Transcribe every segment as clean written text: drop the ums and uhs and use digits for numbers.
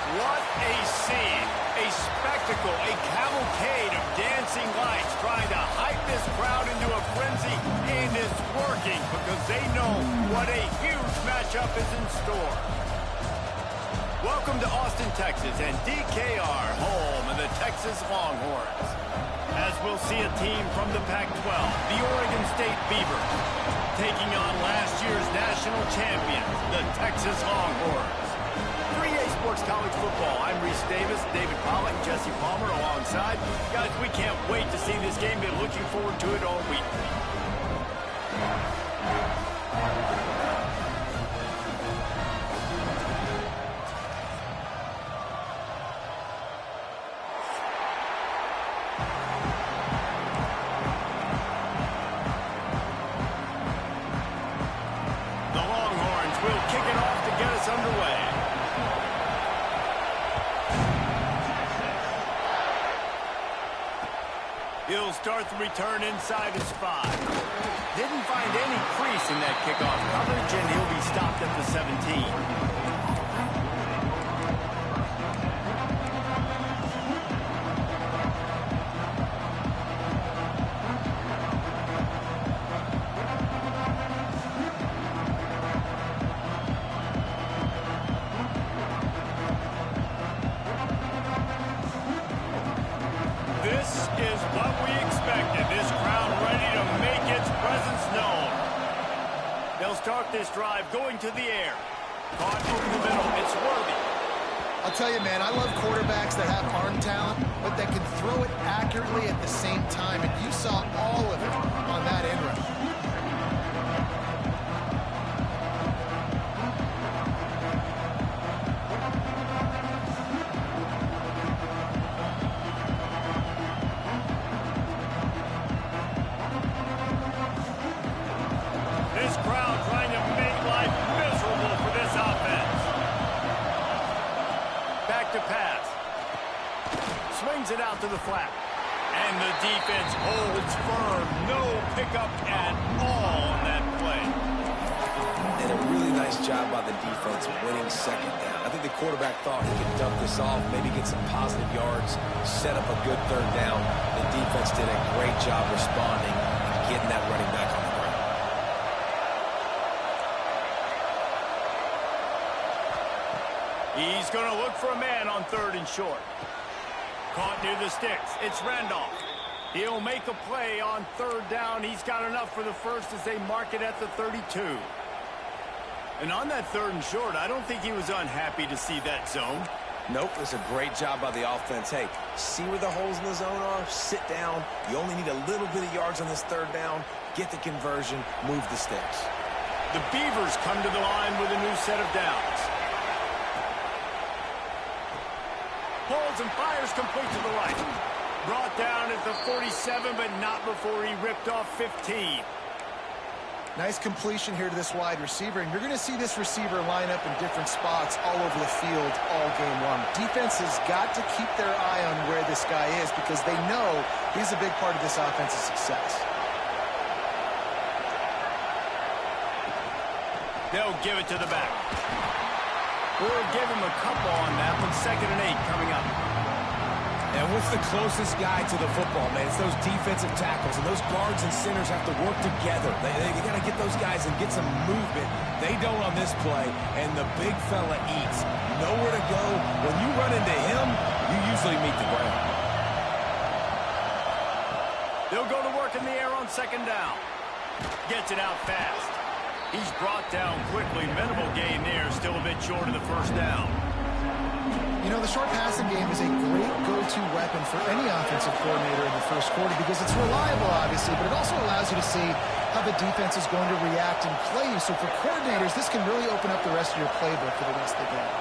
What a scene, a spectacle, a cavalcade of dancing lights trying to hype this crowd into a frenzy, and it's working because they know what a huge matchup is in store. Welcome to Austin, Texas, and DKR, home of the Texas Longhorns. As we'll see a team from the Pac-12, the Oregon State Beavers, taking on last year's national champions, the Texas Longhorns. 3A Sports College Football. I'm Reese Davis, David Pollack, Jesse Palmer alongside. Guys, we can't wait to see this game. Been looking forward to it all week. The Longhorns will kick it off to get us underway. He'll start the return inside his 5. Didn't find any crease in that kickoff coverage, and he'll be stopped at the 17. This is what we expected. This crowd ready to make its presence known. They'll start this drive going to the air. Caught over the middle. It's worthy. I'll tell you, man, I love quarterbacks that have arm talent, but that can throw it accurately at the same time. And you saw all of it on that end rush. This crowd trying to make life miserable for this offense. Back to pass. Swings it out to the flat. And the defense holds firm. No pickup at all on that play. And a really nice job by the defense winning second down. I think the quarterback thought he could dump this off, maybe get some positive yards, set up a good third down. The defense did a great job responding and getting that running back on the ground. He's going to look for a man on 3rd and short. Caught near the sticks. It's Randolph. He'll make a play on 3rd down. He's got enough for the first as they mark it at the 32. And on that 3rd and short, I don't think he was unhappy to see that zone. Nope, it was a great job by the offense. Hey, see where the holes in the zone are? Sit down. You only need a little bit of yards on this 3rd down. Get the conversion. Move the sticks. The Beavers come to the line with a new set of downs. Pulls and fires complete to the right. Brought down at the 47, but not before he ripped off 15. Nice completion here to this wide receiver, and you're going to see this receiver line up in different spots all over the field all game long. Defense has got to keep their eye on where this guy is because they know he's a big part of this offense's success. They'll give it to the back. We'll give him a couple on that one. 2nd and 8 coming up. And what's the closest guy to the football, man? It's those defensive tackles, and those guards and centers have to work together. They got to get those guys and get some movement. They don't on this play, and the big fella eats. Nowhere to go. When you run into him, you usually meet the ground. They'll go to work in the air on second down. Gets it out fast. He's brought down quickly. Minimal gain there. Still a bit short of the first down. You know, the short passing game is a great go-to weapon for any offensive coordinator in the first quarter because it's reliable, obviously, but it also allows you to see how the defense is going to react and play you. So for coordinators, this can really open up the rest of your playbook for the rest of the game.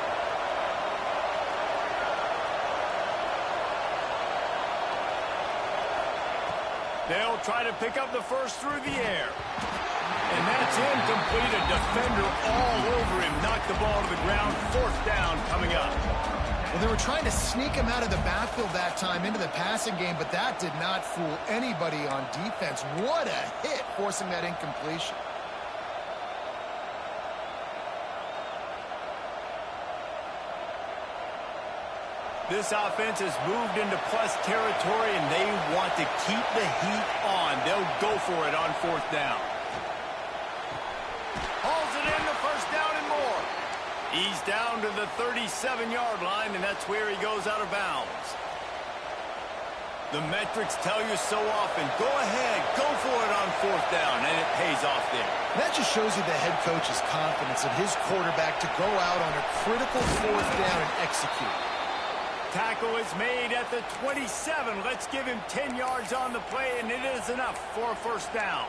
They'll try to pick up the first through the air. And that's incomplete. A defender all over him. Knocked the ball to the ground. Fourth down coming up. Well, they were trying to sneak him out of the backfield that time into the passing game, but that did not fool anybody on defense. What a hit, forcing that incompletion. This offense has moved into plus territory, and they want to keep the heat on. They'll go for it on fourth down. Hauls it in, the first down and more. He's down to the 37-yard line, and that's where he goes out of bounds. The metrics tell you so often, go ahead, go for it on fourth down, and it pays off there. That just shows you the head coach's confidence in his quarterback to go out on a critical fourth down and execute. Tackle is made at the 27. Let's give him 10 yards on the play, and it is enough for a first down.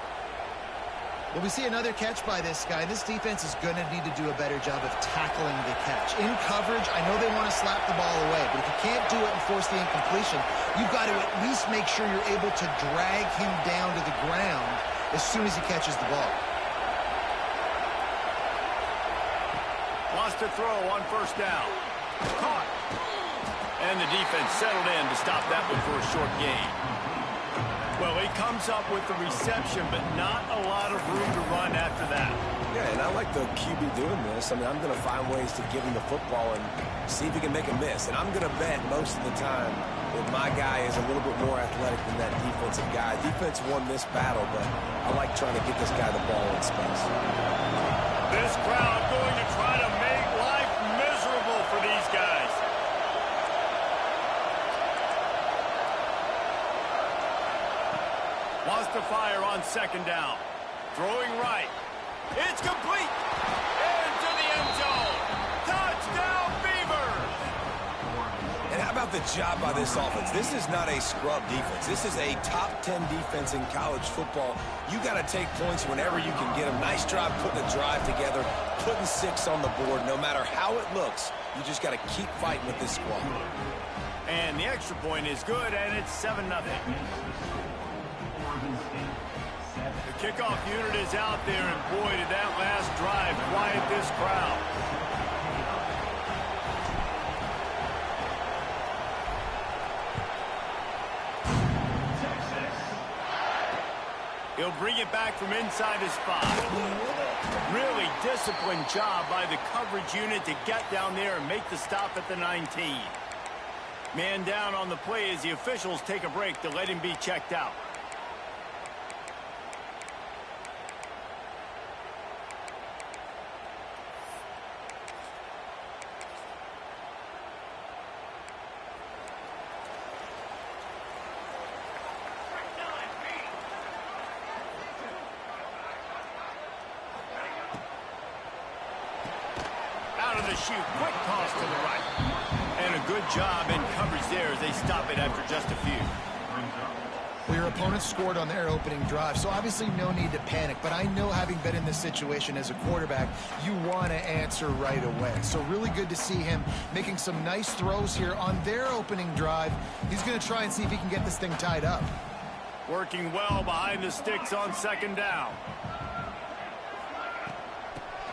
Well, we see another catch by this guy. This defense is going to need to do a better job of tackling the catch. In coverage, I know they want to slap the ball away, but if you can't do it and force the incompletion, you've got to at least make sure you're able to drag him down to the ground as soon as he catches the ball. Wants to throw on first down. Caught. And the defense settled in to stop that one for a short gain. Well, he comes up with the reception, but not a lot of room to run after that. Yeah, and I like the QB doing this. I mean, I'm going to find ways to give him the football and see if he can make a miss. And I'm going to bet most of the time that my guy is a little bit more athletic than that defensive guy. Defense won this battle, but I like trying to get this guy the ball in space. This crowd going to try to make life miserable for these guys. Wants to fire on second down. Throwing right. It's complete. Into the end zone. Touchdown, Beavers! And how about the job by this offense? This is not a scrub defense. This is a top 10 defense in college football. You got to take points whenever you can get them. Nice job putting a drive together, putting 6 on the board. No matter how it looks, you just got to keep fighting with this squad. And the extra point is good, and it's 7-0. The kickoff unit is out there, and boy, did that last drive quiet this crowd. He'll bring it back from inside his 5. Really disciplined job by the coverage unit to get down there and make the stop at the 19. Man down on the play as the officials take a break to let him be checked out. Shoot, quick toss to the right. And a good job in coverage there as they stop it after just a few. Well, your opponent scored on their opening drive, so obviously no need to panic. But I know, having been in this situation as a quarterback, you want to answer right away. So really good to see him making some nice throws here on their opening drive. He's going to try and see if he can get this thing tied up. Working well behind the sticks on second down.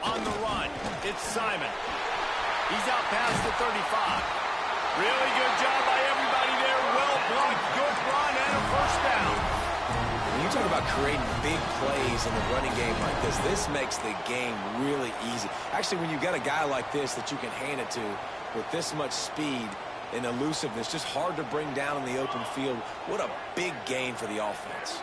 On the run, it's Simon. He's out past the 35. Really good job by everybody there. Well blocked, good run, and a first down. When you talk about creating big plays in the running game like this makes the game really easy. Actually, when you've got a guy like this that you can hand it to with this much speed, and elusiveness. Just hard to bring down in the open field. What a big gain for the offense.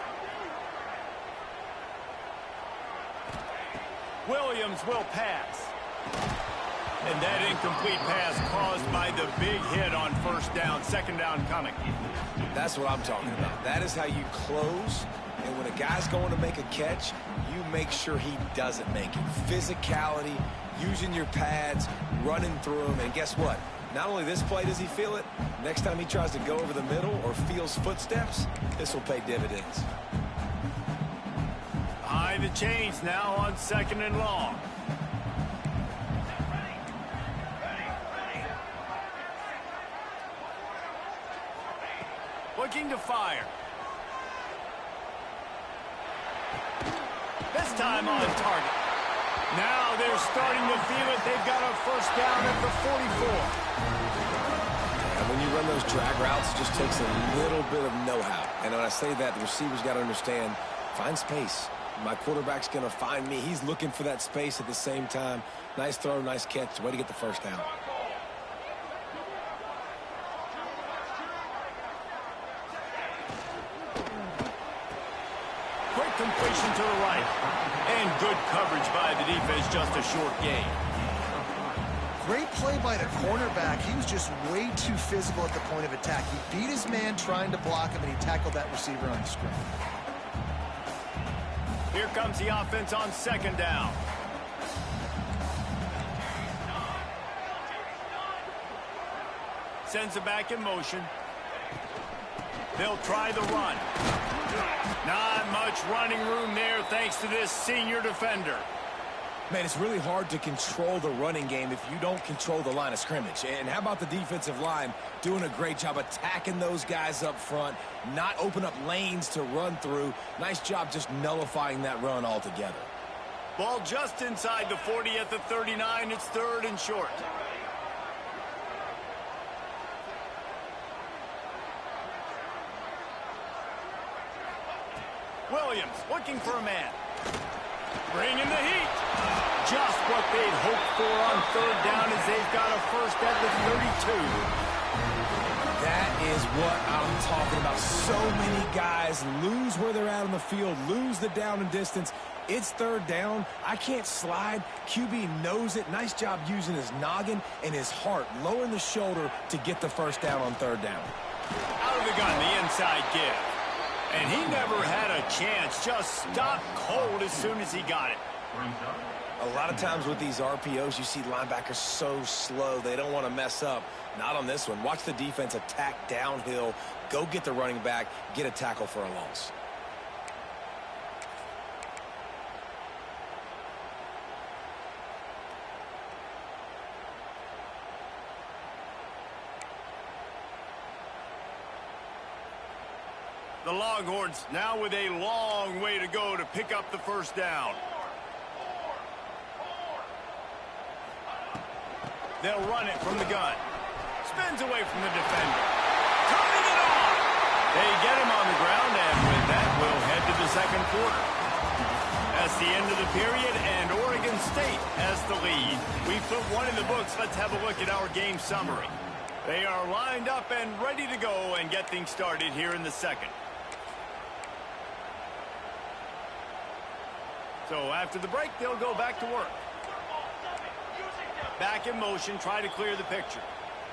Williams will pass. And that incomplete pass caused by the big hit on first down. Second down coming. That's what I'm talking about. That is how you close. And when a guy's going to make a catch, you make sure he doesn't make it. Physicality, using your pads, running through him. And guess what? Not only this play does he feel it, next time he tries to go over the middle or feels footsteps, this will pay dividends. Behind the chains now on 2nd and long. Looking to fire. This time on target. Now they're starting to feel it. They've got a first down at the 44. And when you run those drag routes, it just takes a little bit of know-how. And when I say that, the receiver's got to understand, find space. My quarterback's going to find me. He's looking for that space at the same time. Nice throw, nice catch. Way to get the first down. Quick completion to the right. And good coverage by the defense, just a short gain. Great play by the cornerback. He was just way too physical at the point of attack. He beat his man trying to block him, and he tackled that receiver on the screen. Here comes the offense on 2nd down. Sends it back in motion. They'll try the run. Not much running room there thanks to this senior defender. Man, it's really hard to control the running game if you don't control the line of scrimmage. And how about the defensive line doing a great job attacking those guys up front, not open up lanes to run through. Nice job just nullifying that run altogether. Ball just inside the 40 at the 39. It's 3rd and short. Williams looking for a man. Bringing the heat. Just what they'd hoped for on 3rd down as they've got a first at the 32. That is what I'm talking about. So many guys lose where they're at on the field, lose the down and distance. It's 3rd down. I can't slide. QB knows it. Nice job using his noggin and his heart, lowering the shoulder to get the first down on 3rd down. Out of the gun, the inside give. And he never had a chance. Just stopped cold as soon as he got it. A lot of times with these RPOs, you see linebackers so slow. They don't want to mess up. Not on this one. Watch the defense attack downhill, go get the running back, get a tackle for a loss. The Longhorns now with a long way to go to pick up the first down. They'll run it from the gun. Spins away from the defender. Turning it on. They get him on the ground, and with that, we'll head to the 2nd quarter. That's the end of the period, and Oregon State has the lead. We put one in the books. Let's have a look at our game summary. They are lined up and ready to go and get things started here in the 2nd. So after the break, they'll go back to work. Back in motion, try to clear the picture.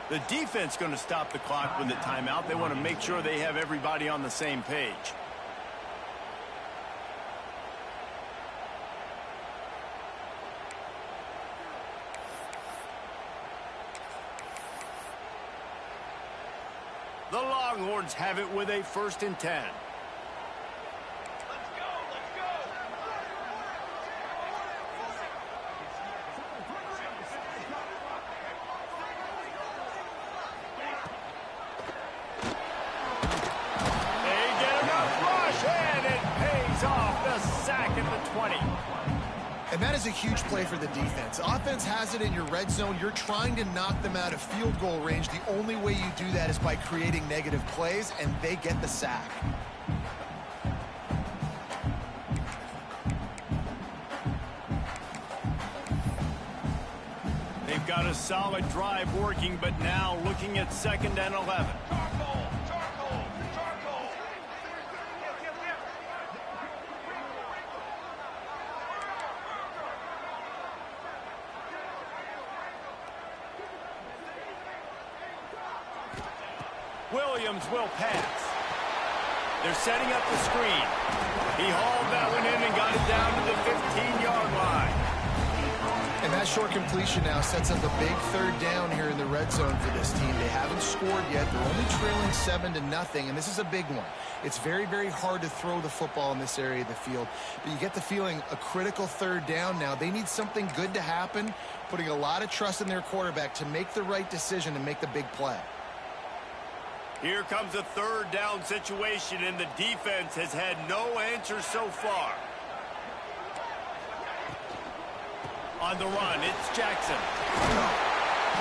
The defense going to stop the clock with the timeout. They want to make sure they have everybody on the same page. The Longhorns have it with a 1st and 10. And that is a huge play for the defense. Offense has it in your red zone. You're trying to knock them out of field goal range. The only way you do that is by creating negative plays, and they get the sack. They've got a solid drive working, but now looking at 2nd and 11. Williams will pass. They're setting up the screen. He hauled that one in and got it down to the 15-yard line. And that short completion now sets up a big 3rd down here in the red zone for this team. They haven't scored yet. They're only trailing 7-0, and this is a big one. It's very, very hard to throw the football in this area of the field. But you get the feeling a critical 3rd down now. They need something good to happen, putting a lot of trust in their quarterback to make the right decision and make the big play. Here comes a 3rd down situation, and the defense has had no answer so far. On the run, it's Jackson.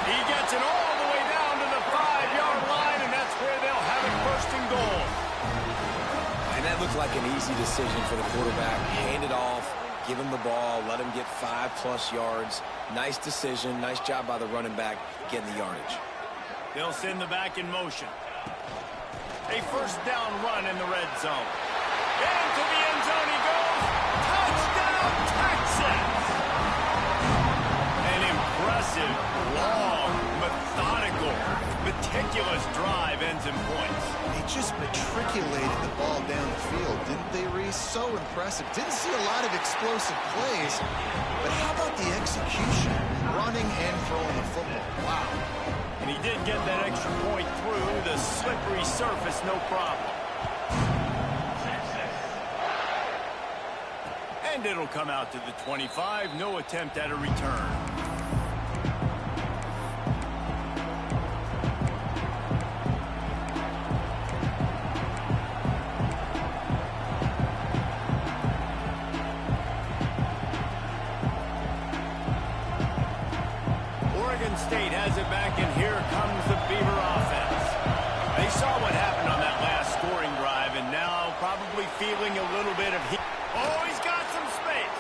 He gets it all the way down to the 5-yard line, and that's where they'll have it 1st and goal. And that looked like an easy decision for the quarterback. Hand it off, give him the ball, let him get 5+ yards. Nice decision. Nice job by the running back getting the yardage. They'll send the back in motion. A 1st down run in the red zone. Into the end zone he goes. Touchdown, Texans! An impressive, long, methodical, meticulous drive ends in points. They just matriculated the ball down the field, didn't they, Reese? So impressive. Didn't see a lot of explosive plays, but how about the execution? Running and throwing the football. Wow. And he did get that extra point through the slippery surface, no problem. And it'll come out to the 25. No attempt at a return. Oregon State has it back, and here comes the Beaver offense. They saw what happened on that last scoring drive, and now probably feeling a little bit of heat. Oh, he's got some space.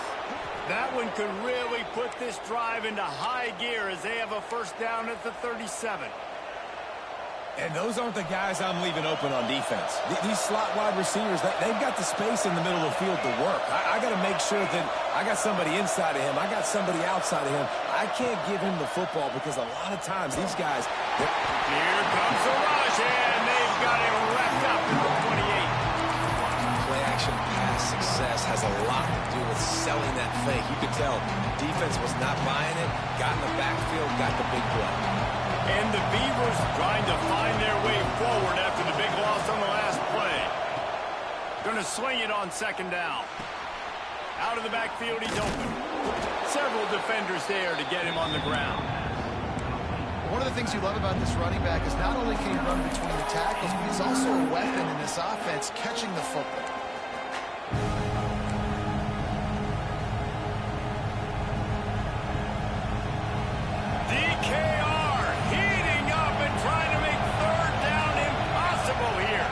That one could really put this drive into high gear as they have a 1st down at the 37. And those aren't the guys I'm leaving open on defense. These slot wide receivers, they've got the space in the middle of the field to work. I got to make sure that I got somebody inside of him. I got somebody outside of him. I can't give him the football because a lot of times these guys... Here comes the rush, and they've got it wrapped up in the 28. Play-action pass success has a lot to do with selling that fake. You could tell defense was not buying it, got in the backfield, got the big play. And the Beavers trying to find their way forward after the big loss on the last play. Going to swing it on 2nd down. Out of the backfield, he's open. Several defenders there to get him on the ground. One of the things you love about this running back is not only can he run between the tackles, but he's also a weapon in this offense, catching the football. DKR heating up and trying to make 3rd down impossible here.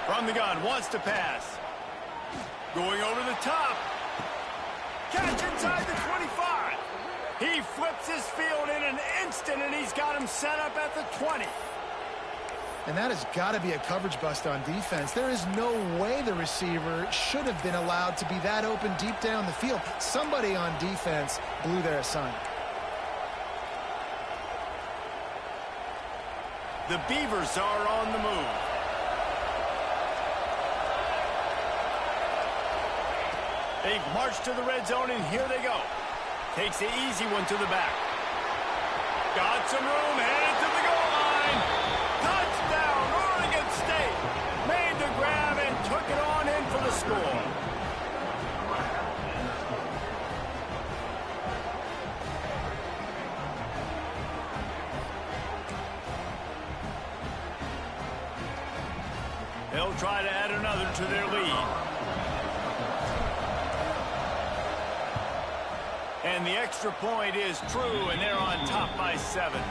From the gun, wants to pass. Going over the top. Catch inside the 25. He flips his field in an instant, and he's got him set up at the 20. And that has got to be a coverage bust on defense. There is no way the receiver should have been allowed to be that open deep down the field. Somebody on defense blew their assignment. The Beavers are on the move. They march to the red zone, and here they go. Takes the easy one to the back. Got some room, headed to the goal line. Touchdown, Oregon State. Made the grab and took it on in for the score. They'll try to add another to their lead. And the extra point is true, and they're on top by 7.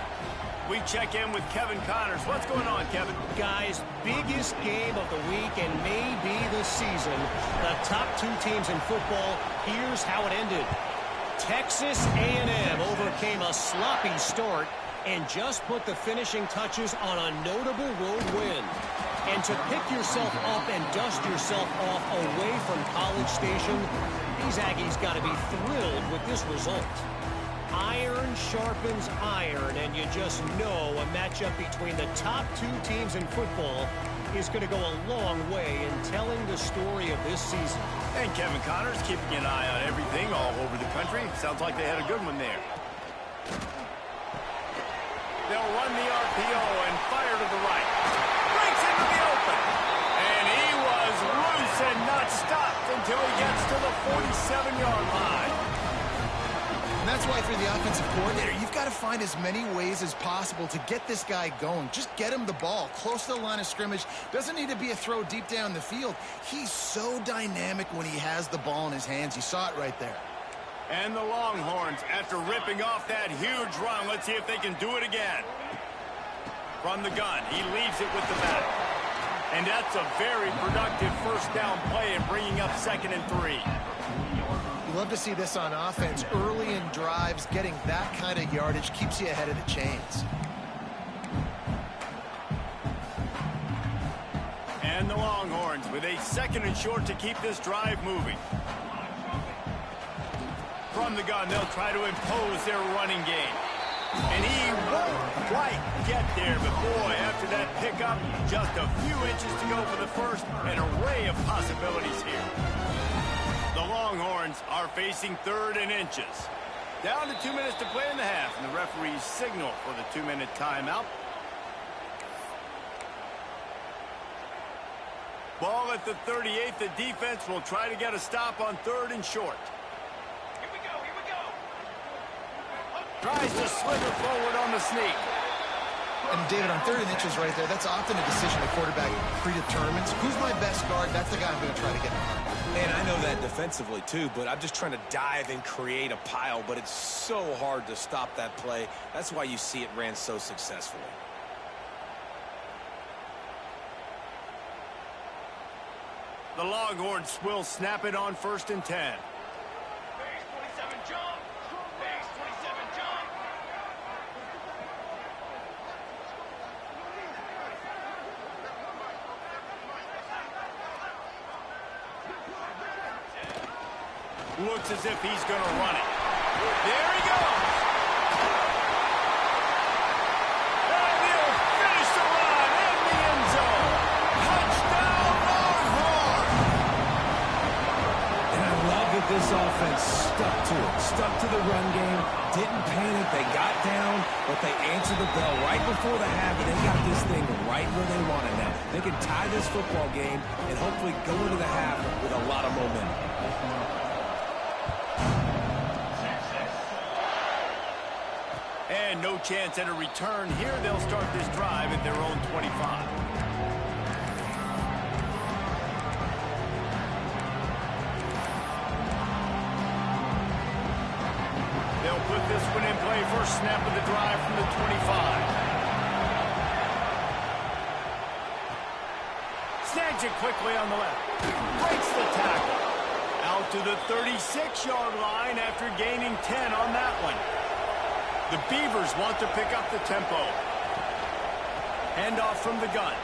We check in with Kevin Connors. What's going on, Kevin? Guys, biggest game of the week and maybe the season. The top two teams in football, here's how it ended. Texas A&M overcame a sloppy start and just put the finishing touches on a notable road win. And to pick yourself up and dust yourself off away from College Station, these Aggies got to be thrilled with this result. Iron sharpens iron, and you just know a matchup between the top two teams in football is going to go a long way in telling the story of this season. And Kevin Connors keeping an eye on everything all over the country. Sounds like they had a good one there. They'll run the RPO and fire to the right. Breaks into the open. And he was loose and not stopped until he gets to the 47-yard line. And that's why, for the offensive coordinator, you've got to find as many ways as possible to get this guy going. Just get him the ball close to the line of scrimmage. Doesn't need to be a throw deep down the field. He's so dynamic when he has the ball in his hands. You saw it right there. And the Longhorns, after ripping off that huge run, let's see if they can do it again. From the gun, he leaves it with the back. And that's a very productive first down play in bringing up 2nd and 3. You love to see this on offense. Early in drives, getting that kind of yardage keeps you ahead of the chains. And the Longhorns with a 2nd and short to keep this drive moving. From the gun, they'll try to impose their running game. And he won't quite get there, but boy, after that pickup, just a few inches to go for the first. An array of possibilities here. The Longhorns are facing 3rd and inches. Down to 2 minutes to play in the half, and the referees signal for the 2-minute timeout. Ball at the 38. The defense will try to get a stop on 3rd and short. Tries to slither forward on the sneak. And David, on 3rd and inches right there, that's often a decision the quarterback predetermines. Who's my best guard? That's the guy I'm going to try to get. And I know that defensively too, but I'm just trying to dive and create a pile, but it's so hard to stop that play. That's why you see it ran so successfully. The Longhorns will snap it on 1st and 10. Looks as if he's going to run it. There he goes. And he'll finish the run in the end zone. Touchdown, Longhorn. And I love that this offense stuck to it. Stuck to the run game. Didn't panic. They got down, but they answered the bell right before the half, and they got this thing right where they want it now. They can tie this football game and hopefully go into the half with a lot of momentum. And no chance at a return here. They'll start this drive at their own 25. They'll put this one in play. First snap of the drive from the 25. Snags it quickly on the left. Breaks the tackle. Out to the 36-yard line after gaining 10 on that one. The Beavers want to pick up the tempo. Handoff from the gun.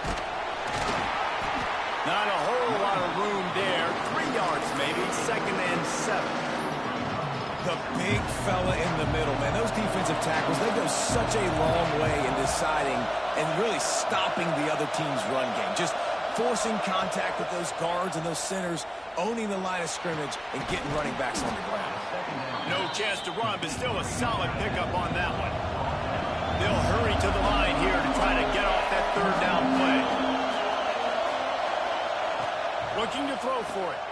Not a whole lot of room there. 3 yards maybe. 2nd and 7. The big fella in the middle, man. Those defensive tackles, they go such a long way in deciding and really stopping the other team's run game. Just forcing contact with those guards and those centers, owning the line of scrimmage, and getting running backs on the ground. No chance to run, but still a solid pickup on that one. They'll hurry to the line here to try to get off that 3rd down play. Looking to throw for it.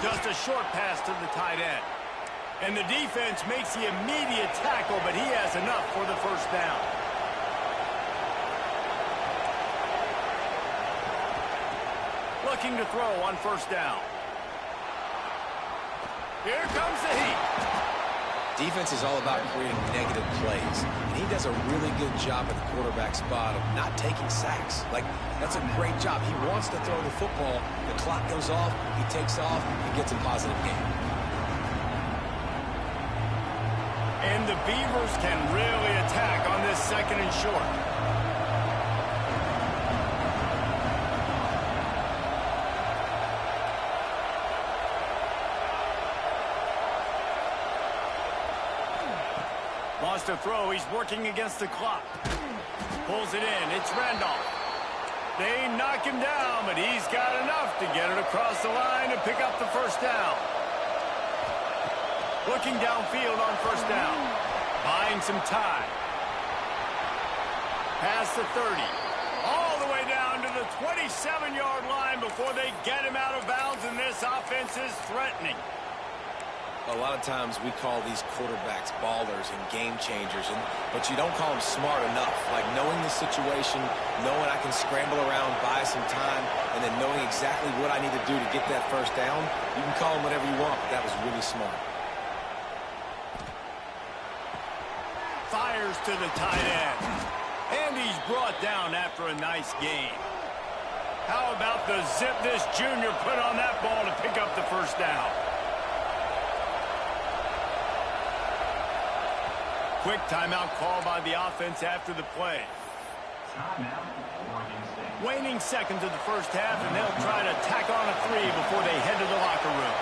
Just a short pass to the tight end. And the defense makes the immediate tackle, but he has enough for the first down. Looking to throw on 1st down. Here comes the heat. Defense is all about creating negative plays, and he does a really good job at the quarterback spot of not taking sacks. Like, that's a great job. He wants to throw the football. The clock goes off, he takes off, and gets a positive gain. And the Beavers can really attack on this 2nd and short. Lost a throw. He's working against the clock. Pulls it in. It's Randolph. They knock him down, but he's got enough to get it across the line and pick up the first down. Looking downfield on first down. Buying some time. Past the 30. All the way down to the 27-yard line before they get him out of bounds, and this offense is threatening. A lot of times we call these quarterbacks ballers and game changers, but you don't call them smart enough. Like knowing the situation, knowing I can scramble around, buy some time, and then knowing exactly what I need to do to get that first down. You can call them whatever you want, but that was really smart. Fires to the tight end. And he's brought down after a nice gain. How about the zip this junior put on that ball to pick up the first down? Quick timeout call by the offense after the play. Waning seconds of the first half, and they'll try to tack on a 3 before they head to the locker room.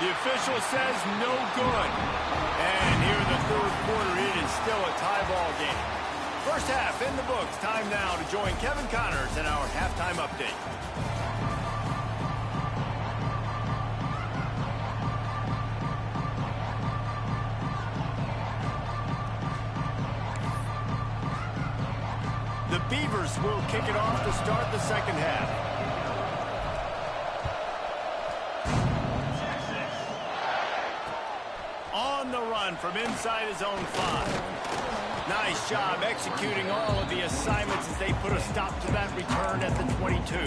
The official says no good. And here in the 3rd quarter, it is still a tie ball game. First half in the books. Time now to join Kevin Connors in our halftime update. The Beavers will kick it off to start the second half. On the run from inside his own 5. Nice job executing all of the assignments as they put a stop to that return at the 22.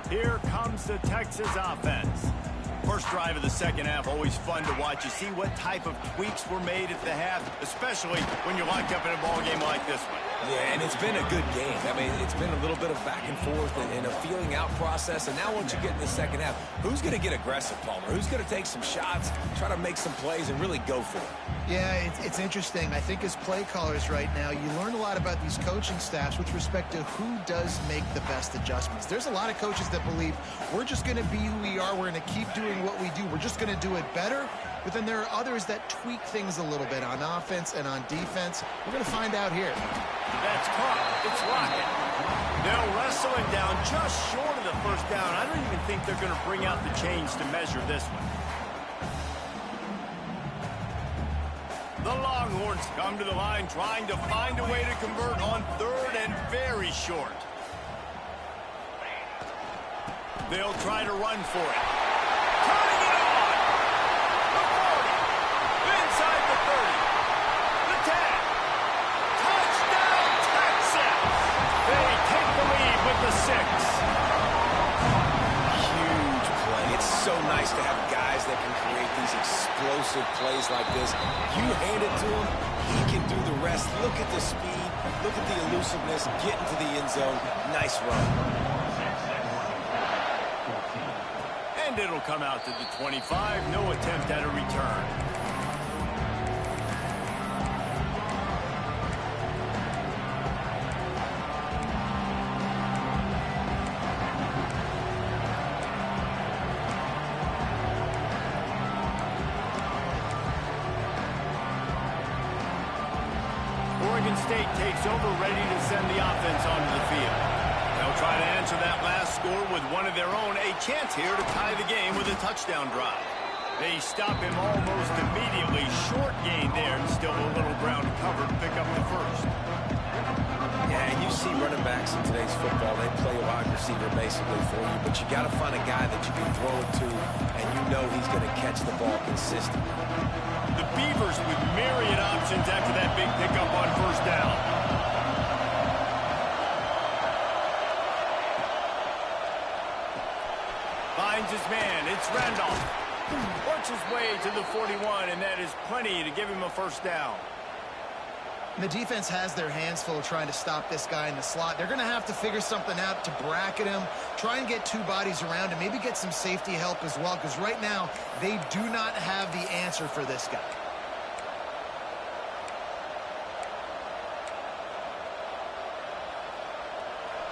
Here comes the Texas offense. First drive of the second half, always fun to watch. You see what type of tweaks were made at the half, especially when you're locked up in a ball game like this one. Yeah, and it's been a good game. I mean, it's been a little bit of back and forth and a feeling out process. And now once you get in the second half, who's going to get aggressive, Palmer? Who's going to take some shots, try to make some plays, and really go for it? Yeah, it's interesting. I think as play callers right now, you learn a lot about these coaching staffs with respect to who does make the best adjustments. There's a lot of coaches that believe we're just going to be who we are. We're going to keep doing what we do. We're just going to do it better. But then there are others that tweak things a little bit on offense and on defense. We're going to find out here. That's caught. It's rocking. They'll wrestle him down just short of the first down. I don't even think they're going to bring out the chains to measure this one. The Longhorns come to the line trying to find a way to convert on 3rd and very short. They'll try to run for it. Turning it on. The 40. Inside the 30. The 10. Touchdown, Texas. They take the lead with the 6. Huge play. It's so nice to have guys that can create these explosive plays like this. You hand it to him, he can do the rest. Look at the speed. Look at the elusiveness. Get into the end zone. Nice run. And it'll come out to the 25. No attempt at a return. Oregon State takes over, ready to send the offense onto the field. They'll try to answer that last score with one of their own. A chance here to tie the game with a touchdown drive. They stop him almost immediately. Short gain there, and still a little ground to cover to pick up the first. Yeah, and you see running backs in today's football, they play a wide receiver basically for you, but you got to find a guy that you can throw it to, and you know he's going to catch the ball consistently. The Beavers with myriad options after that big pickup on first down. Finds his man. It's Randolph. Works his way to the 41, and that is plenty to give him a first down. The defense has their hands full trying to stop this guy in the slot. They're going to have to figure something out to bracket him, try and get two bodies around him, maybe get some safety help as well, because right now they do not have the answer for this guy.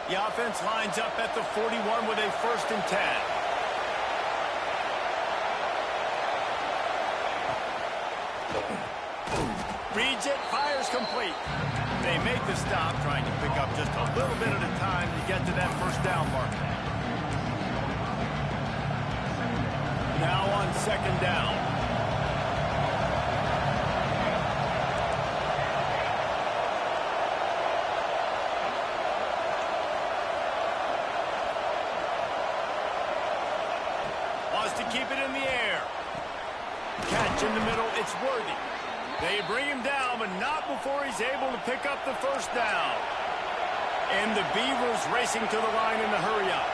The offense lines up at the 41 with a 1st and 10. Reads it, fires complete. They make the stop, trying to pick up just a little bit at a time to get to that first down mark. Now on 2nd down. Wants to keep it in the air. Catch in the middle, it's worthy. They bring him down, but not before he's able to pick up the first down. And the Beavers racing to the line in the hurry-up.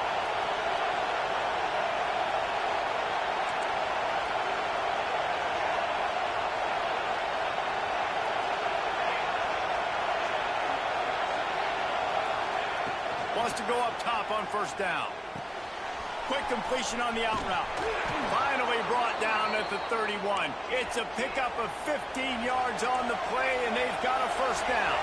Wants to go up top on first down. Quick completion on the out route. Finally brought down at the 31. It's a pickup of 15 yards on the play, and they've got a first down.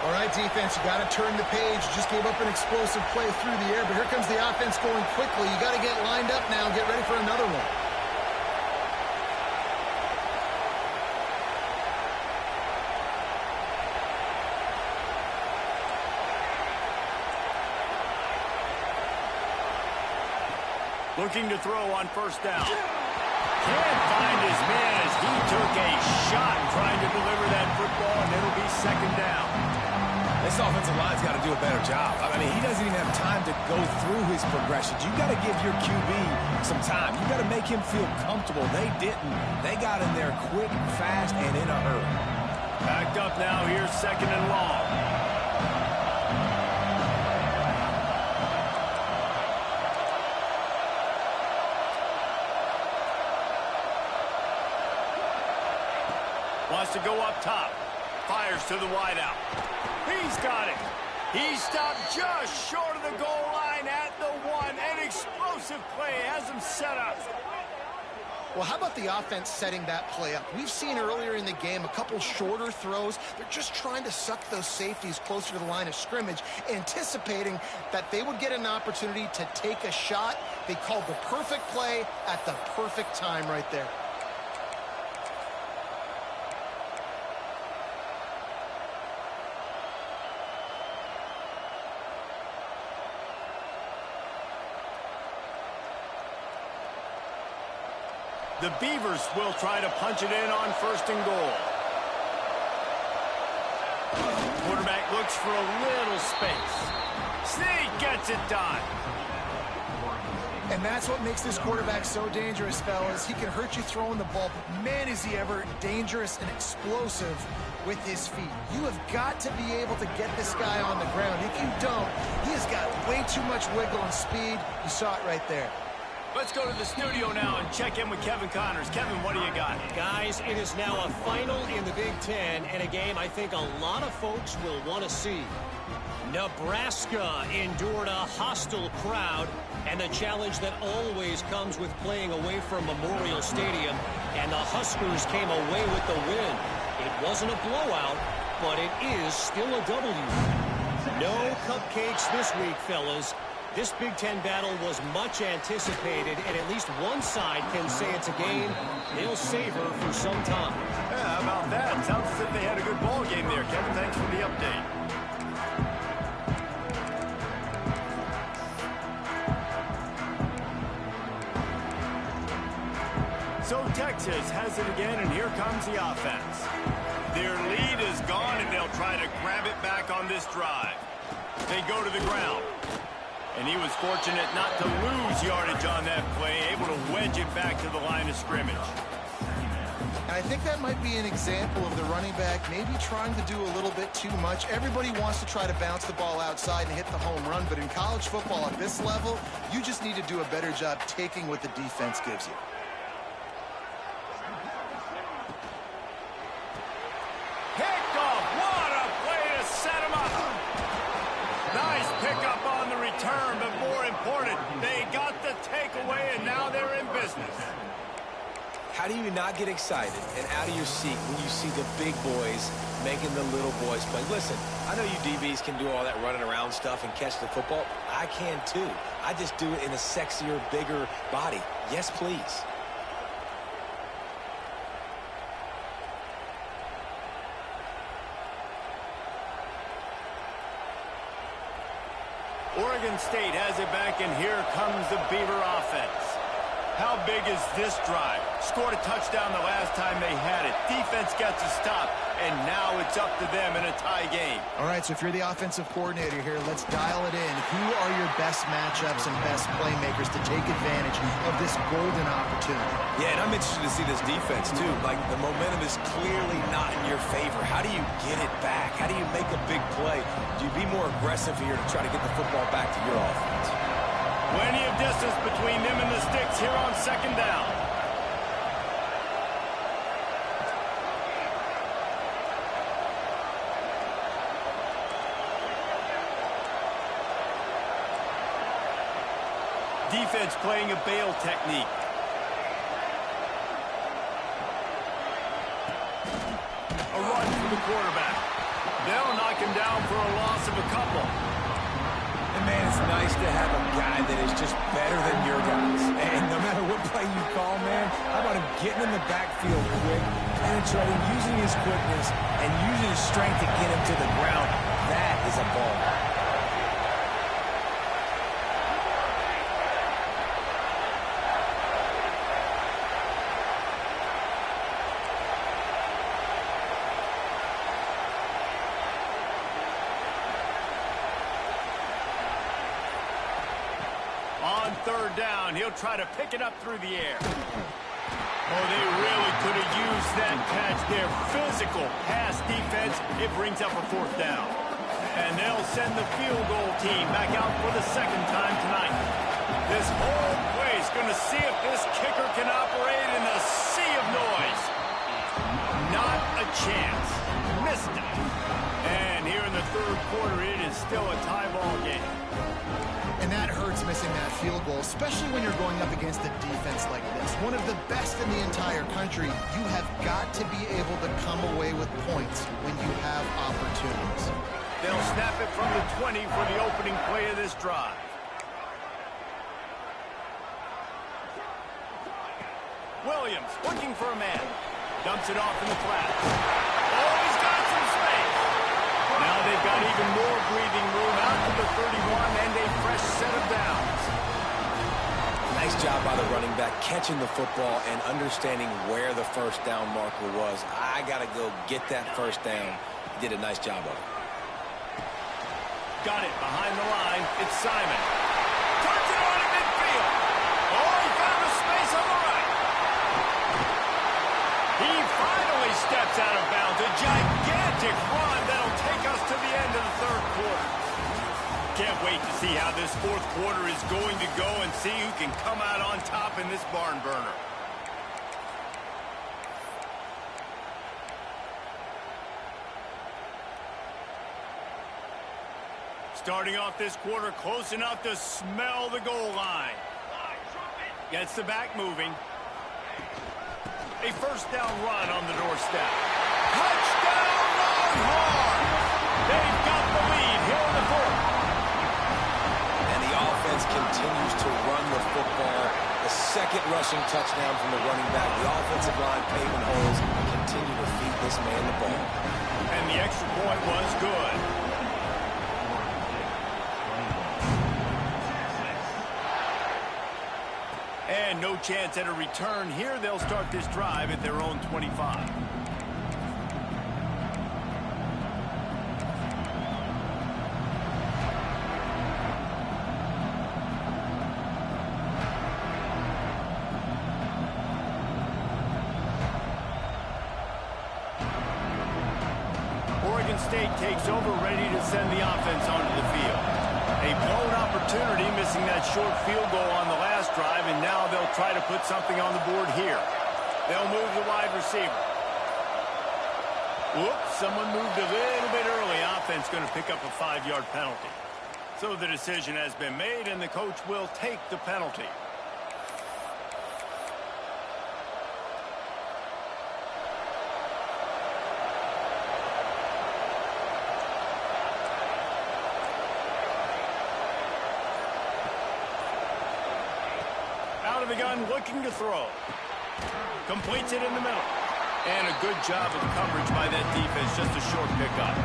All right, defense, you got to turn the page. You just gave up an explosive play through the air, but here comes the offense going quickly. You got to get lined up now and get ready for another one. Looking to throw on first down. Can't find his man as he took a shot trying to deliver that football, and it'll be 2nd down. This offensive line's got to do a better job. I mean, he doesn't even have time to go through his progressions. You got to give your QB some time. You got to make him feel comfortable. They didn't. They got in there quick, fast, and in a hurry. Backed up now. Here's 2nd and long. Wants to go up top. Fires to the wideout. He's got it. He stopped just short of the goal line at the 1. An explosive play has him set up. Well, how about the offense setting that play up? We've seen earlier in the game a couple shorter throws. They're just trying to suck those safeties closer to the line of scrimmage, anticipating that they would get an opportunity to take a shot. They called the perfect play at the perfect time right there. The Beavers will try to punch it in on 1st and goal. Quarterback looks for a little space. Sneak gets it done. And that's what makes this quarterback so dangerous, fellas. He can hurt you throwing the ball, but man, is he ever dangerous and explosive with his feet. You have got to be able to get this guy on the ground. If you don't, he has got way too much wiggle and speed. You saw it right there. Let's go to the studio now and check in with Kevin Connors. Kevin, what do you got? Guys, it is now a final in the Big Ten, and a game I think a lot of folks will want to see. Nebraska endured a hostile crowd and the challenge that always comes with playing away from Memorial Stadium, and the Huskers came away with the win. It wasn't a blowout, but it is still a W. No cupcakes this week, fellas. This Big Ten battle was much anticipated, and at least one side can say it's a game they'll savor for some time. Yeah, how about that? Sounds as if they had a good ball game there, Kevin. Thanks for the update. So Texas has it again, and here comes the offense. Their lead is gone, and they'll try to grab it back on this drive. They go to the ground. And he was fortunate not to lose yardage on that play, able to wedge it back to the line of scrimmage. And I think that might be an example of the running back maybe trying to do a little bit too much. Everybody wants to try to bounce the ball outside and hit the home run, but in college football at this level, you just need to do a better job taking what the defense gives you. Picked off. What a play to set him up. Nice pickup on the return, but more important, they got the takeaway, and now they're in business. How do you not get excited and out of your seat when you see the big boys making the little boys play? Listen, I know you DBs can do all that running around stuff and catch the football. I can too. I just do it in a sexier, bigger body. Yes, please. Oregon State has it back, and here comes the Beaver offense. How big is this drive? Scored a touchdown the last time they had it. Defense gets a stop, and now it's up to them in a tie game. All right, so if you're the offensive coordinator here, let's dial it in. Who are your best matchups and best playmakers to take advantage of this golden opportunity? Yeah, and I'm interested to see this defense, too. Like, the momentum is clearly not in your favor. How do you get it back? How do you make a big play? Do you be more aggressive here to try to get the football back to your offense? Plenty of distance between them and the sticks here on second down. Defense playing a bail technique. A run for the quarterback. They'll knock him down for a loss of a couple. And, man, it's nice to have a guy that is just better than your guys. And no matter what play you call, man, how about him getting in the backfield quick, penetrating, using his quickness, and using his strength to get him to the ground. That is a ball. On third down, he'll try to pick it up through the air. Oh, they really could have used that catch there. Physical pass defense. It brings up a fourth down. And they'll send the field goal team back out for the second time tonight. This whole place going to see if this kicker can operate in a sea of noise. Not a chance. Missed it. And here in the third quarter, it is still a tie ball game. And that hurts missing that field goal, especially when you're going up against a defense like this. One of the best in the entire country. You have got to be able to come away with points when you have opportunities. They'll snap it from the 20 for the opening play of this drive. Williams looking for a man. Dumps it off in the flat. Oh, he's got some space. Now they've got even more breathing room out to the 31 and a fresh set of downs. Nice job by the running back catching the football and understanding where the first down marker was. I got to go get that first down. He did a nice job of it. Got it behind the line. It's Simon. Turns it on in midfield. Oh, he found a space on the right. He finally steps out of bounds. A gigantic run that'll take us to the end of the third quarter. Can't wait to see how this fourth quarter is going to go and see who can come out on top in this barn burner. Starting off this quarter close enough to smell the goal line. Gets the back moving. A first down run on the doorstep. Touchdown Longhorns! They've got the lead here in the fourth. And the offense continues to run the football. The second rushing touchdown from the running back. The offensive line paving holes. Continue to feed this man the ball. And the extra point was good. And no chance at a return here. They'll start this drive at their own 25. State takes over, ready to send the offense onto the field. A blown opportunity, missing that short field goal on the last drive, and now they'll try to put something on the board here. They'll move the wide receiver. Whoops, someone moved a little bit early. Offense going to pick up a 5-yard penalty. So the decision has been made, and the coach will take the penalty. Out of the gun, looking to throw. Completes it in the middle. And a good job of coverage by that defense. Just a short pickup.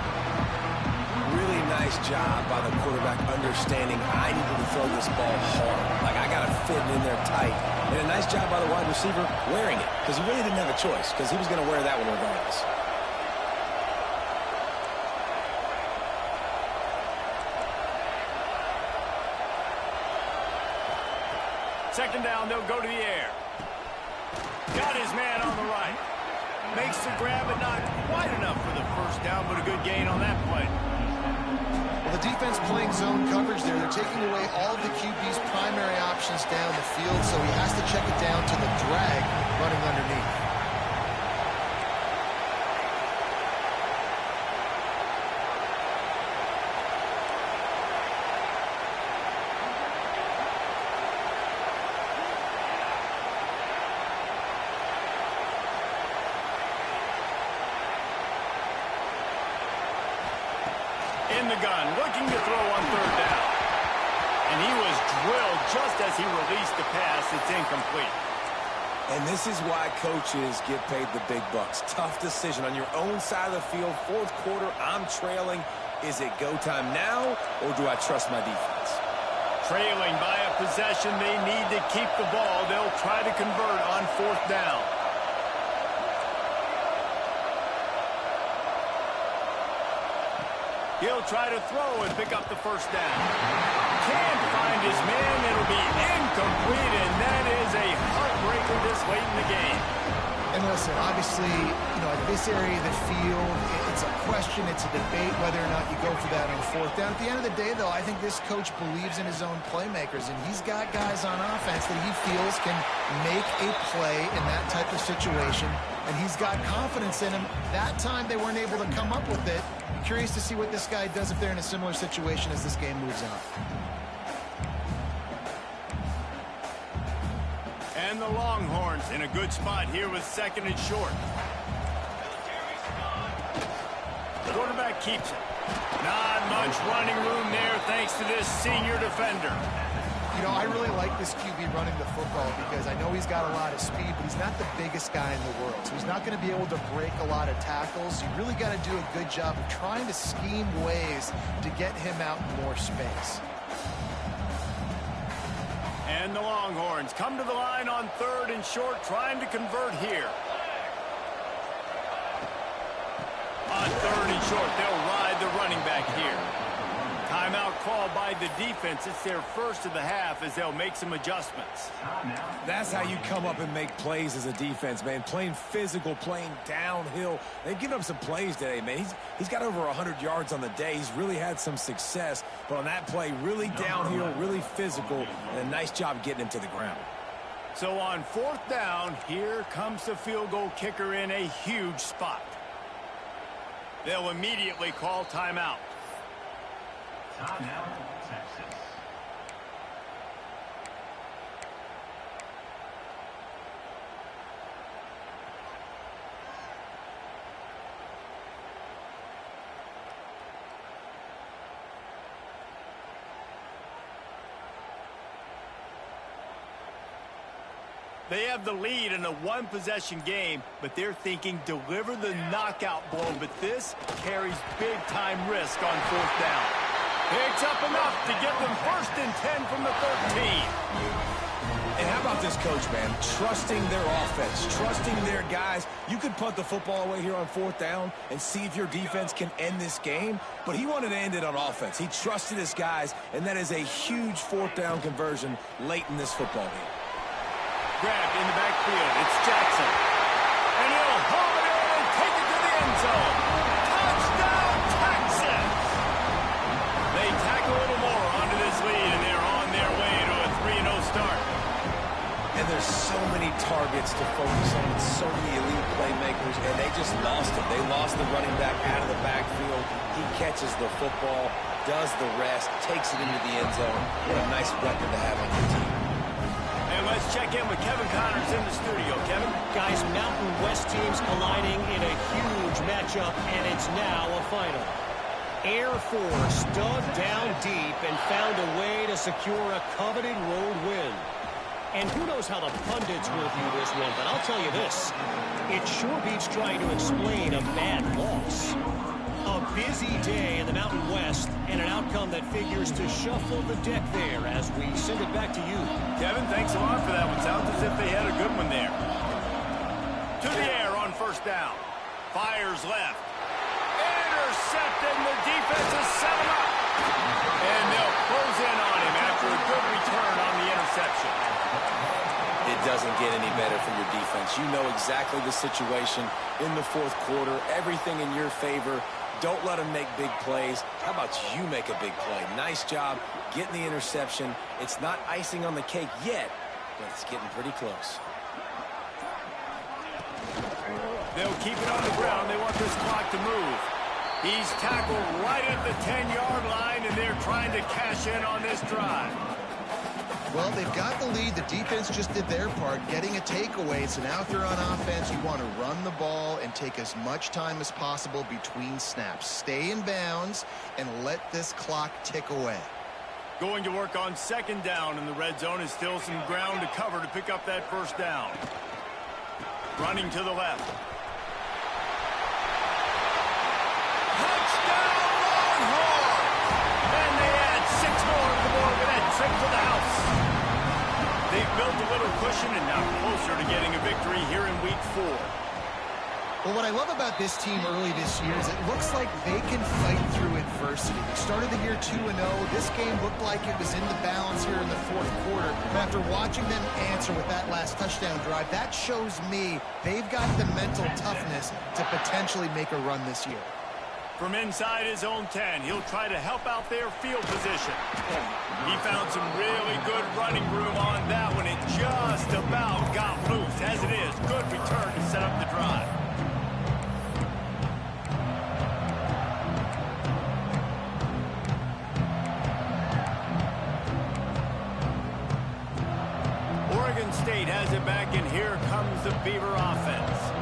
Really nice job by the quarterback understanding I needed to throw this ball hard. Like, I got to fit it in there tight. And a nice job by the wide receiver wearing it, because he really didn't have a choice, because he was going to wear that one regardless. Second down, they'll go to the air. Got his man on the right. Makes the grab, but not quite enough for the first down, but a good gain on that play. Well, the defense playing zone coverage there. They're taking away all of the QB's primary options down the field, so he has to check it down to the drag running underneath. In the gun, looking to throw on third down. And he was drilled just as he released the pass. It's incomplete. And this is why coaches get paid the big bucks. Tough decision on your own side of the field. Fourth quarter, I'm trailing. Is it go time now, or do I trust my defense? Trailing by a possession, they need to keep the ball. They'll try to convert on fourth down. He'll try to throw and pick up the first down. Can't find his man. It'll be incomplete, and that is a heartbreaker this late in the game. And listen, obviously, at this area of the field, it's a question, it's a debate whether or not you go for that on fourth down. At the end of the day, though, I think this coach believes in his own playmakers, and he's got guys on offense that he feels can make a play in that type of situation, and he's got confidence in him. That time they weren't able to come up with it. Curious to see what this guy does if they're in a similar situation as this game moves on. And the Longhorns in a good spot here with second and short. The quarterback keeps it. Not much running room there thanks to this senior defender. I really like this QB running the football because I know he's got a lot of speed, but he's not the biggest guy in the world. So he's not going to be able to break a lot of tackles. You really got to do a good job of trying to scheme ways to get him out in more space. And the Longhorns come to the line on third and short, trying to convert here. On third and short, they'll ride the running back here. Timeout called by the defense. It's their first of the half as they'll make some adjustments. That's how you come up and make plays as a defense, man. Playing physical, playing downhill. They've given up some plays today, man. He's got over 100 yards on the day. He's really had some success. But on that play, really downhill, really physical, and a nice job getting him to the ground. So on fourth down, here comes the field goal kicker in a huge spot. They'll immediately call timeout. Timeout, Texas. They have the lead in a one-possession game, but they're thinking deliver the knockout blow. But this carries big-time risk on fourth down. Picks up enough to get them first and 10 from the 13. And how about this coach, man? Trusting their offense, trusting their guys. You could punt the football away here on fourth down and see if your defense can end this game, but he wanted to end it on offense. He trusted his guys, and that is a huge fourth down conversion late in this football game. Grabbed in the backfield. It's Jackson. And he'll haul it in and take it to the end zone. Touchdown, targets to focus on, and so many elite playmakers, and they just lost him. They lost the running back out of the backfield. He catches the football, does the rest, takes it into the end zone. What a nice weapon to have on your team. And let's check in with Kevin Connors in the studio. Kevin? Guys, Mountain West teams colliding in a huge matchup, and it's now a final. Air Force dug down deep and found a way to secure a coveted road win. And who knows how the pundits will view this one, but I'll tell you this. It sure beats trying to explain a bad loss. A busy day in the Mountain West, and an outcome that figures to shuffle the deck there as we send it back to you. Kevin, thanks a lot for that one. Sounds as if they had a good one there. To the air on first down. Fires left. Intercepted, and the defense has set him up. And they'll close in on him after a good return on the interception. It doesn't get any better from your defense. You know exactly the situation in the fourth quarter. Everything in your favor. Don't let them make big plays. How about you make a big play? Nice job getting the interception. It's not icing on the cake yet, but it's getting pretty close. They'll keep it on the ground. They want this clock to move. He's tackled right at the 10-yard line, and they're trying to cash in on this drive. Well, they've got the lead. The defense just did their part, getting a takeaway. So now if you're on offense, you want to run the ball and take as much time as possible between snaps. Stay in bounds and let this clock tick away. Going to work on second down in the red zone is still some ground to cover to pick up that first down. Running to the left. Touchdown, Longhorn! And they add 6 more to the board with that trip to the house. They've built a little cushion and now closer to getting a victory here in week 4. Well, what I love about this team early this year is it looks like they can fight through adversity. They started the year 2-0. This game looked like it was in the balance here in the fourth quarter. But after watching them answer with that last touchdown drive, that shows me they've got the mental toughness to potentially make a run this year. From inside his own 10, he'll try to help out their field position. He found some really good running room on that one. It just about got loose. As it is, good return to set up the drive. Oregon State has it back, and here comes the Beaver offense.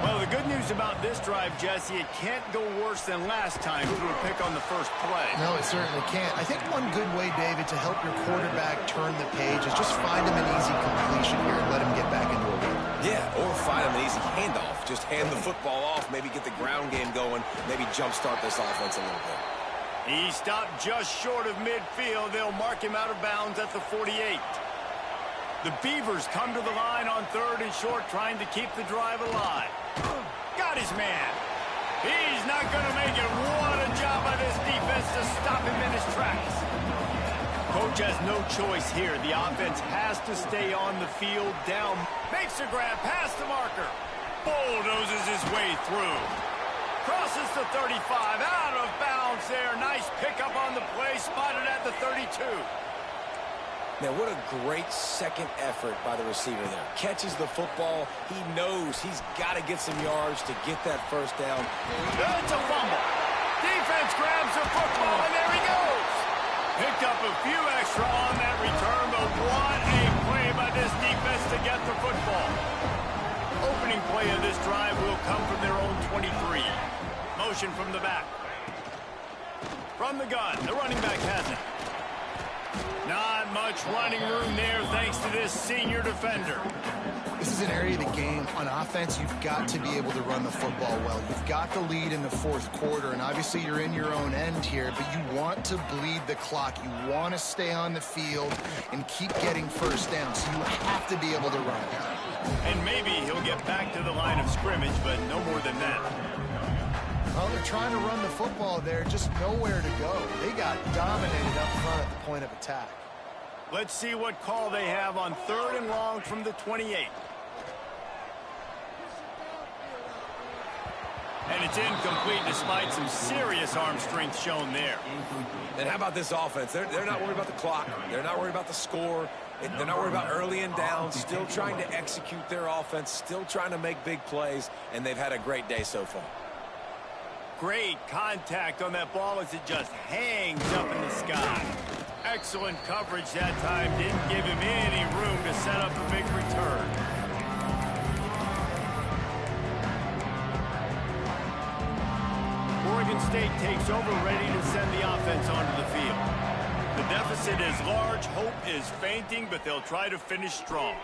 Well, the good news about this drive, Jesse, it can't go worse than last time who would pick on the first play. No, it certainly can't. I think one good way, David, to help your quarterback turn the page is just find him an easy completion here and let him get back into a rhythm. Yeah, or find him an easy handoff. Just hand the football off, maybe get the ground game going, maybe jumpstart this offense a little bit. He stopped just short of midfield. They'll mark him out of bounds at the 48. The Beavers come to the line on 3rd and short, trying to keep the drive alive. Got his man. He's not going to make it. What a job by this defense to stop him in his tracks. Coach has no choice here. The offense has to stay on the field down. Makes a grab past the marker. Bulldozes his way through. Crosses the 35. Out of bounds there. Nice pickup on the play. Spotted at the 32. Now, what a great second effort by the receiver there. Catches the football. He knows he's got to get some yards to get that first down. It's a fumble. Defense grabs the football, and there he goes. Picked up a few extra on that return, but what a play by this defense to get the football. Opening play of this drive will come from their own 23. Motion from the back. From the gun, the running back has it. Not much running room there thanks to this senior defender. This is an area of the game. On offense, you've got to be able to run the football well. You've got the lead in the fourth quarter, and obviously you're in your own end here, but you want to bleed the clock. You want to stay on the field and keep getting first down, so you have to be able to run. And maybe he'll get back to the line of scrimmage, but no more than that. Well, they're trying to run the football there, just nowhere to go. They got dominated up front at the point of attack. Let's see what call they have on 3rd and long from the 28. And it's incomplete despite some serious arm strength shown there. And how about this offense? They're not worried about the clock. They're not worried about the score. They're not worried about early and down, still trying to execute their offense, still trying to make big plays, and they've had a great day so far. Great contact on that ball as it just hangs up in the sky. Excellent coverage that time. Didn't give him any room to set up a big return. Oregon State takes over, ready to send the offense onto the field. The deficit is large, hope is fainting, but they'll try to finish strong.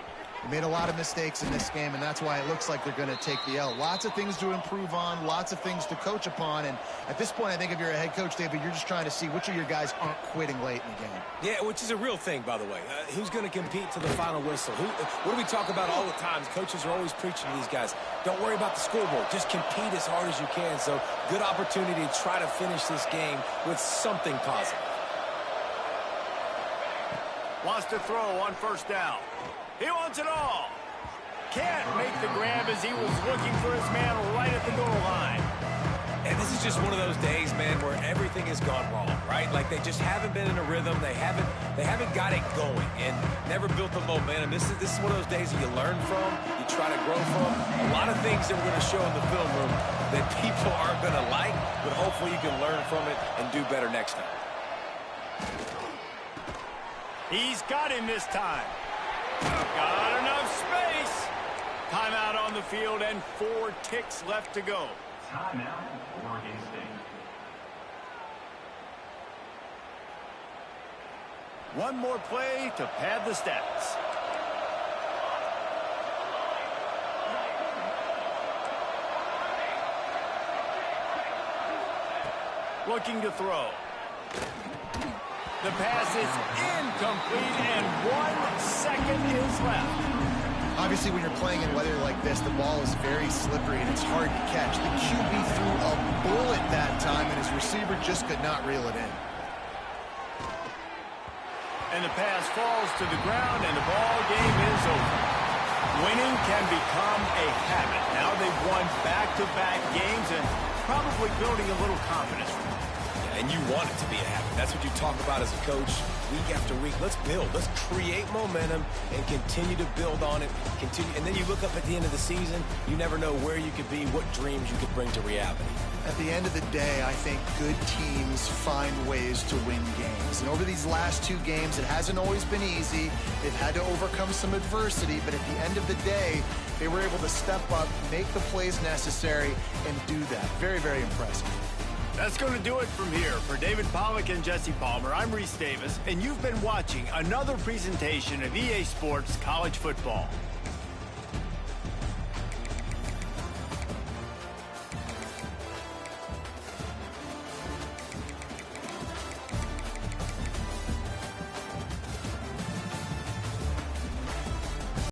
They made a lot of mistakes in this game, and that's why it looks like they're going to take the L. Lots of things to improve on, lots of things to coach upon, and at this point, I think if you're a head coach, David, you're just trying to see which of your guys aren't quitting late in the game. Yeah, which is a real thing, by the way. Who's going to compete to the final whistle? What do we talk about all the time? Coaches are always preaching to these guys. Don't worry about the scoreboard. Just compete as hard as you can. So, good opportunity to try to finish this game with something positive. Wants to throw on first down. He wants it all. Can't make the grab as he was looking for his man right at the goal line. And this is just one of those days, man, where everything has gone wrong, right? Like they just haven't been in a rhythm. They haven't got it going and never built the momentum. This is one of those days that you learn from, you try to grow from. A lot of things that we're going to show in the film room that people aren't going to like, but hopefully you can learn from it and do better next time. He's got him this time. Got enough space. Timeout on the field and 4 ticks left to go. Timeout, Oregon State. One more play to pad the stats. Looking to throw. The pass is incomplete, and 1 second is left. Obviously, when you're playing in weather like this, the ball is very slippery, and it's hard to catch. The QB threw a bullet that time, and his receiver just could not reel it in. And the pass falls to the ground, and the ball game is over. Winning can become a habit. Now they've won back-to-back games and probably building a little confidence. And you want it to be a habit. That's what you talk about as a coach week after week. Let's build. Let's create momentum and continue to build on it. And then you look up at the end of the season, you never know where you could be, what dreams you could bring to reality. At the end of the day, I think good teams find ways to win games. And over these last 2 games, it hasn't always been easy. They've had to overcome some adversity, but at the end of the day, they were able to step up, make the plays necessary, and do that. Very, very impressive. That's going to do it from here. For David Pollack and Jesse Palmer, I'm Reese Davis, and you've been watching another presentation of EA Sports College Football.